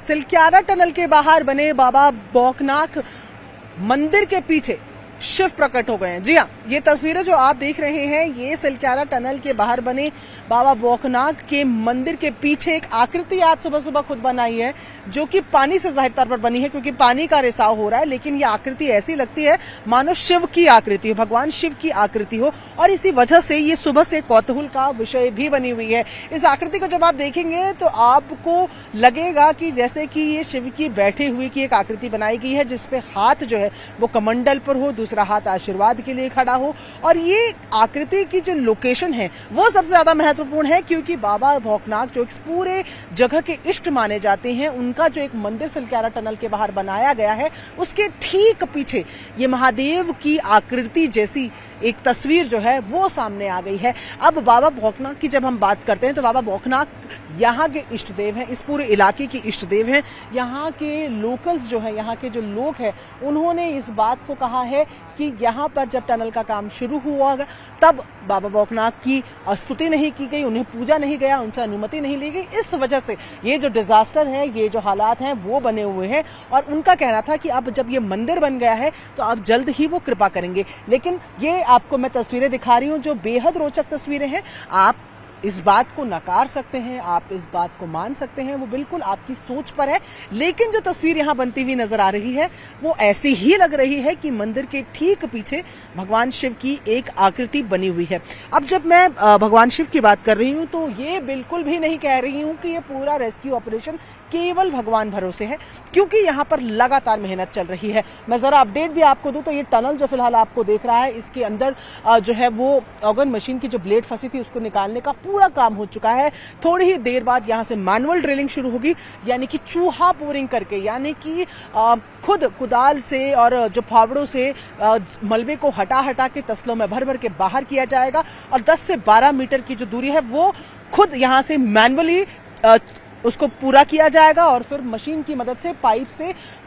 Silkyara tunnel के बाहर बने बाबा भौकनाथ मंदिर के पीछे शिव प्रकट हो गए हैं। जी हाँ, ये तस्वीरें जो आप देख रहे हैं ये सिलक्यारा टनल के बाहर बने बाबा भौकनाथ के मंदिर के पीछे एक आकृति आज सुबह सुबह खुद बनाई है, जो कि पानी से जाहिर तौर पर बनी है क्योंकि पानी का रिसाव हो रहा है। लेकिन ये आकृति ऐसी लगती है मानो शिव की आकृति हो, भगवान शिव की आकृति हो, और इसी वजह से ये सुबह से कौतूहल का विषय भी बनी हुई है। इस आकृति को जब आप देखेंगे तो आपको लगेगा कि जैसे कि ये शिव की बैठे हुए की एक आकृति बनाई गई है, जिसपे हाथ जो है वो कमंडल पर हो, दूसरा हाथ आशीर्वाद के लिए खड़ा हो। और ये आकृति की जो लोकेशन है वो सबसे ज्यादा महत्वपूर्ण है, क्योंकि बाबा भौकनाथ जो इस पूरे जगह के इष्ट माने जाते हैं, उनका जो एक मंदिर सिलक्यारा टनल के बाहर बनाया गया है, उसके ठीक पीछे ये महादेव की आकृति जैसी एक तस्वीर जो है वो सामने आ गई है। अब बाबा भौकनाथ की जब हम बात करते हैं तो बाबा भौकनाथ यहाँ के इष्ट देव हैं, इस पूरे इलाके के इष्ट देव हैं। यहाँ के लोकल्स जो है, यहाँ के जो लोग हैं, उन्होंने इस बात को कहा है कि यहाँ पर जब टनल का काम शुरू हुआ तब बाबा भौकनाथ की स्तुति नहीं की गई, उन्हें पूजा नहीं गया, उनसे अनुमति नहीं ली गई। इस वजह से ये जो डिजास्टर है, ये जो हालात हैं वो बने हुए हैं। और उनका कहना था कि अब जब ये मंदिर बन गया है तो अब जल्द ही वो कृपा करेंगे। लेकिन ये आपको मैं तस्वीरें दिखा रही हूँ जो बेहद रोचक तस्वीरें हैं। आप इस बात को नकार सकते हैं, आप इस बात को मान सकते हैं, वो बिल्कुल आपकी सोच पर है। लेकिन जो तस्वीर यहाँ बनती हुई नजर आ रही है वो ऐसी ही लग रही है कि मंदिर के ठीक पीछे भगवान शिव की एक आकृति बनी हुई है। अब जब मैं भगवान शिव की बात कर रही हूँ तो ये बिल्कुल भी नहीं कह रही हूँ कि ये पूरा रेस्क्यू ऑपरेशन केवल भगवान भरोसे है, क्योंकि यहाँ पर लगातार मेहनत चल रही है। मैं जरा अपडेट भी आपको दूं तो ये टनल जो फिलहाल आपको देख रहा है, इसके अंदर जो है वो ऑर्गन मशीन की जो ब्लेड फंसी थी उसको निकालने का पूरा काम हो चुका है। थोड़ी ही देर बाद यहाँ से मैनुअल ड्रिलिंग शुरू होगी, यानी कि चूहा बोरिंग करके, यानी कि खुद कुदाल से और जो फावड़ों से मलबे को हटा हटा के तसलों में भर भर के बाहर किया जाएगा। और 10 से 12 मीटर की जो दूरी है वो खुद यहाँ से मैनुअली उसको पूरा किया जाएगा और फिर मशीन की मदद से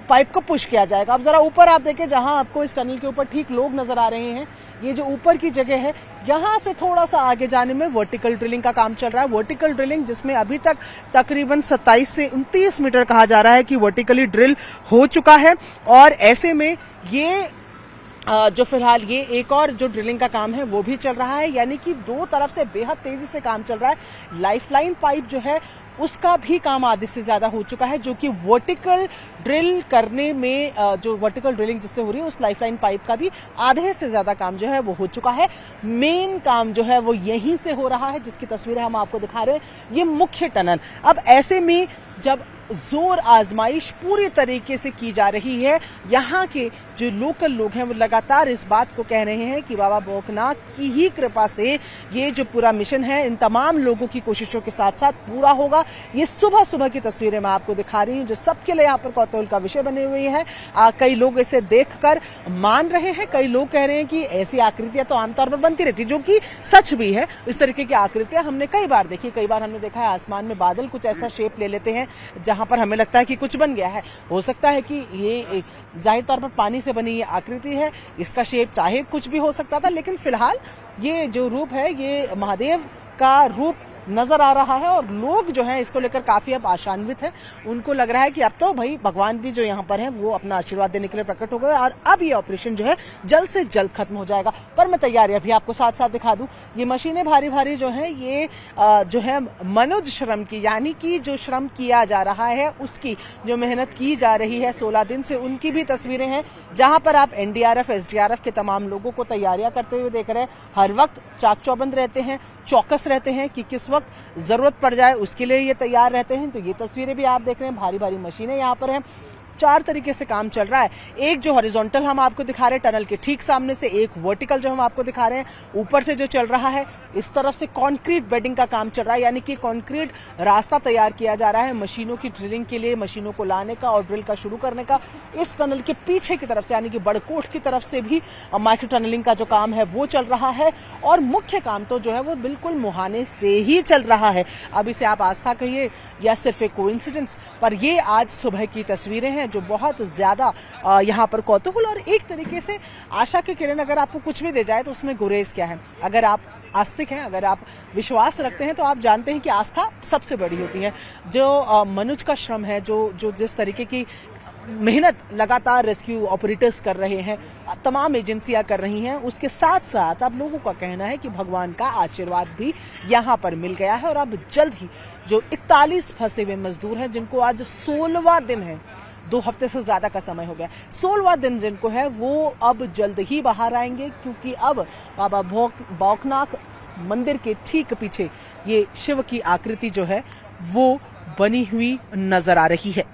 पाइप को पुश किया जाएगा। अब जरा ऊपर आप देखें, जहां आपको इस टनल के ऊपर ठीक लोग नजर आ रहे हैं, ये जो ऊपर की जगह है, यहां से थोड़ा सा आगे जाने में वर्टिकल ड्रिलिंग का काम चल रहा है। वर्टिकल ड्रिलिंग जिसमें अभी तक तकरीबन 27 से 29 मीटर कहा जा रहा है कि वर्टिकली ड्रिल हो चुका है। और ऐसे में ये जो फिलहाल ये एक और जो ड्रिलिंग का काम है वो भी चल रहा है, यानी कि दो तरफ से बेहद तेजी से काम चल रहा है। लाइफलाइन पाइप जो है उसका भी काम आधे से ज्यादा हो चुका है, जो कि वर्टिकल ड्रिल करने में जो वर्टिकल ड्रिलिंग जिससे हो रही है उस लाइफलाइन पाइप का भी आधे से ज्यादा काम जो है वो हो चुका है। मेन काम जो है वो यहीं से हो रहा है, जिसकी तस्वीरें हम आपको दिखा रहे हैं, ये मुख्य टनल। अब ऐसे में जब जोर आजमाइश पूरी तरीके से की जा रही है, यहाँ के जो लोकल लोग हैं वो लगातार इस बात को कह रहे हैं कि बाबा भौकनाथ की ही कृपा से ये जो पूरा मिशन है इन तमाम लोगों की कोशिशों के साथ साथ पूरा होगा। ये सुबह सुबह की तस्वीरें मैं आपको दिखा रही हूँ जो सबके लिए यहाँ पर कौतूहल का विषय बने हुए हैं। कई लोग इसे देखकर मान रहे हैं, कई लोग कह रहे हैं कि ऐसी आकृतियां तो आमतौर पर बनती रहती, जो कि सच भी है। इस तरीके की आकृतियां हमने कई बार देखी, कई बार हमने देखा है आसमान में बादल कुछ ऐसा शेप ले लेते हैं जहां पर हमें लगता है कि कुछ बन गया है। हो सकता है कि ये जाहिर तौर पर पानी से बनी ये आकृति है, इसका शेप चाहे कुछ भी हो सकता था, लेकिन फिलहाल ये जो रूप है ये महादेव का रूप नजर आ रहा है। और लोग जो हैं इसको लेकर काफी अब आशान्वित हैं, उनको लग रहा है कि अब तो भाई भगवान भी जो यहाँ पर हैं वो अपना आशीर्वाद देने के लिए प्रकट हो गए और अब ये ऑपरेशन जो है जल्द से जल्द खत्म हो जाएगा। पर मैं तैयारी अभी आपको साथ साथ दिखा दूं, ये मशीनें भारी भारी जो है ये जो है मनुष्य श्रम की, यानी कि जो श्रम किया जा रहा है उसकी जो मेहनत की जा रही है 16 दिन से, उनकी भी तस्वीरें हैं, जहां पर आप एनडीआरएफ एसडीआरएफ के तमाम लोगों को तैयारियां करते हुए देख रहे हैं। हर वक्त चाक चौबंद रहते हैं, चौकस रहते हैं कि किस वक्त जरूरत पड़ जाए उसके लिए ये तैयार रहते हैं। तो ये तस्वीरें भी आप देख रहे हैं, भारी भारी मशीनें यहाँ पर हैं। 4 तरीके से काम चल रहा है। एक जो हॉरिजॉन्टल हम आपको दिखा रहे हैं टनल के ठीक सामने से, एक वर्टिकल जो हम आपको दिखा रहे हैं ऊपर से जो चल रहा है, इस तरफ से कंक्रीट बेडिंग का काम चल रहा है, यानी कि कंक्रीट रास्ता तैयार किया जा रहा है मशीनों की ड्रिलिंग के लिए, मशीनों को लाने का और ड्रिल का शुरू करने का। इस टनल के पीछे की तरफ से यानी कि बड़कोट की तरफ से भी माइक्रो टनलिंग का जो काम है वो चल रहा है। और मुख्य काम तो जो है वो बिल्कुल मुहाने से ही चल रहा है। अब इसे आप आस्था कहिए या सिर्फ एक कोइंसिडेंस, पर ये आज सुबह की तस्वीरें हैं हैं जो बहुत ज्यादा यहाँ पर कौतूहल और एक तरीके से आशा की किरण। अगर आपको कुछ भी दे जाए तो उसमें गुरेज क्या है। अगर आप आस्तिक हैं, अगर आप विश्वास रखते हैं तो आप जानते हैं कि आस्था सबसे बड़ी होती है। जो मनुज का श्रम है, जो जिस तरीके की मेहनत लगातार रेस्क्यू ऑपरेटर्स कर रहे हैं, तमाम एजेंसियां कर रही हैं, उसके साथ साथ अब लोगों का कहना है कि भगवान का आशीर्वाद भी यहां पर मिल गया है और अब जल्द ही जो 41 फंसे हुए मजदूर हैं, जिनको आज 16वां दिन है, 2 हफ्ते से ज्यादा का समय हो गया, 16वां दिन जिनको है, वो अब जल्द ही बाहर आएंगे, क्योंकि अब बाबा बौकनाथ मंदिर के ठीक पीछे ये शिव की आकृति जो है वो बनी हुई नजर आ रही है।